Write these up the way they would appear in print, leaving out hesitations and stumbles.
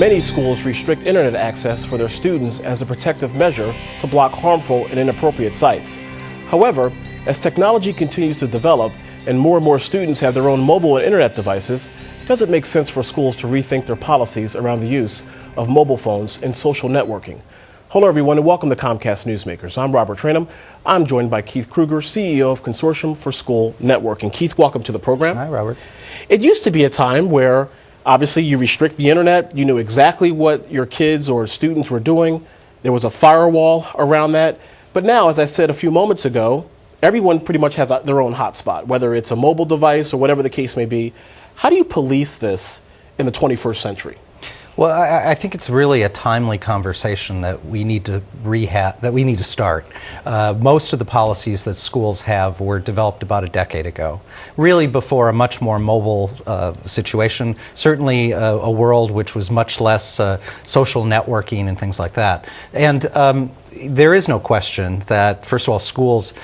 Many schools restrict internet access for their students as a protective measure to block harmful and inappropriate sites. However, as technology continues to develop and more students have their own mobile and internet devices, does it make sense for schools to rethink their policies around the use of mobile phones and social networking? Hello everyone and welcome to Comcast Newsmakers. I'm Robert Trainum. I'm joined by Keith Krueger, CEO of Consortium for School Networking. Keith, welcome to the program. Hi, Robert. It used to be a time where obviously you restrict the internet, you knew exactly what your kids or students were doing. There was a firewall around that. But now, as I said a few moments ago, everyone pretty much has their own hotspot, whether it's a mobile device or whatever the case may be. How do you police this in the 21st century? Well, I think it's really a timely conversation that we need to start. Most of the policies that schools have were developed about a decade ago, really before a much more mobile situation, certainly a world which was much less social networking and things like that. And there is no question that, first of all, schools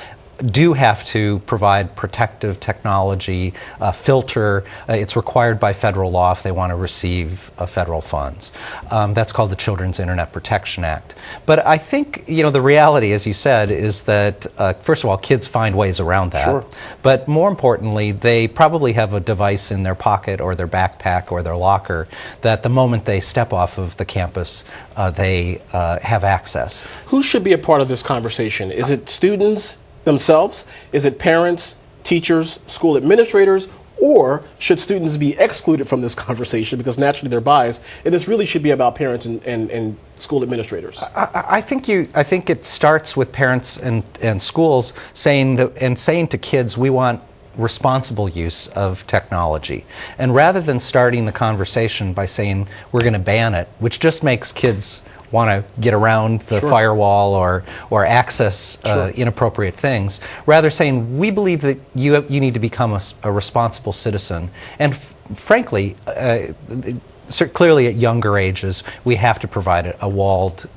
do have to provide protective technology, filter. It's required by federal law if they want to receive federal funds. That's called the Children's Internet Protection Act. But I think, the reality, as you said, is that, first of all, kids find ways around that. Sure. But more importantly, they probably have a device in their pocket or their backpack or their locker that the moment they step off of the campus, they have access. Who should be a part of this conversation? Is it students themselves? Is it parents, teachers, school administrators, or should students be excluded from this conversation because naturally they're biased? And this really should be about parents and school administrators. I think it starts with parents and schools saying to kids, we want responsible use of technology. And rather than starting the conversation by saying we're going to ban it, which just makes kids want to get around the Sure. firewall or access Sure. inappropriate things, rather saying we believe that you need to become a responsible citizen. And frankly, clearly at younger ages, we have to provide a walled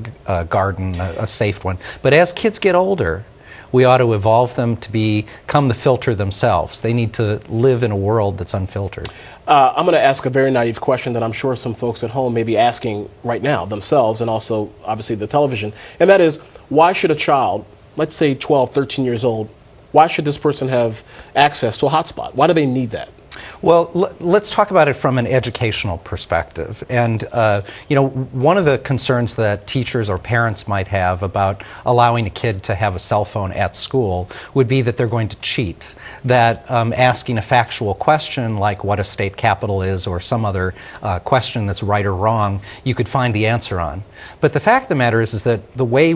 garden, a safe one. But as kids get older, we ought to evolve them to become the filter themselves. They need to live in a world that's unfiltered. I'm going to ask a very naive question that I'm sure some folks at home may be asking right now themselves and also obviously the television. And that is, why should a child, let's say 12, 13 years old, why should this person have access to a hotspot? Why do they need that? Well, let's talk about it from an educational perspective. And, one of the concerns that teachers or parents might have about allowing a kid to have a cell phone at school would be that they're going to cheat, that asking a factual question like what a state capital is or some other question that's right or wrong, you could find the answer on. But the fact of the matter is that the way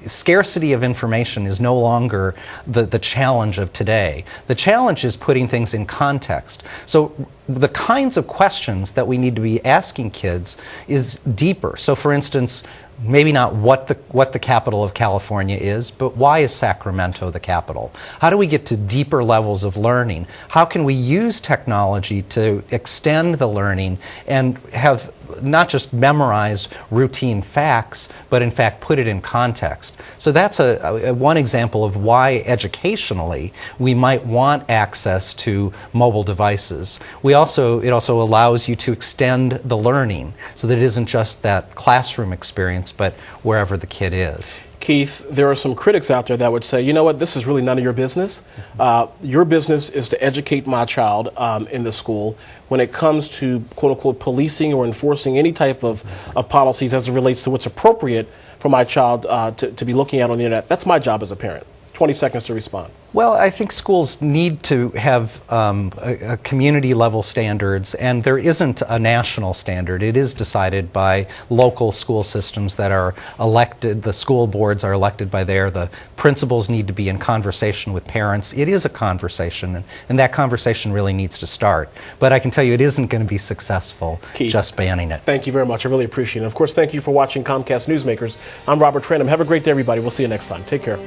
scarcity of information is no longer the challenge of today. The challenge is putting things in context. So the kinds of questions that we need to be asking kids is deeper. So for instance, maybe not what the capital of California is, but why is Sacramento the capital? How do we get to deeper levels of learning? How can we use technology to extend the learning and have not just memorize routine facts, but in fact put it in context? So that's one example of why educationally we might want access to mobile devices. It also allows you to extend the learning so that it isn't just that classroom experience, but wherever the kid is. Keith, there are some critics out there that would say, you know what, this is really none of your business. Your business is to educate my child in the school when it comes to, quote unquote, policing or enforcing any type of policies as it relates to what's appropriate for my child to be looking at on the internet. That's my job as a parent. 20 seconds to respond. Well, I think schools need to have a community level standards, and there isn't a national standard. It is decided by local school systems that are elected. The school boards are elected by there. The principals need to be in conversation with parents. It is a conversation, and that conversation really needs to start. But I can tell you it isn't going to be successful, Keith, just banning it. Thank you very much. I really appreciate it. Of course, thank you for watching Comcast Newsmakers. I'm Robert Trainum. Have a great day, everybody. We'll see you next time. Take care.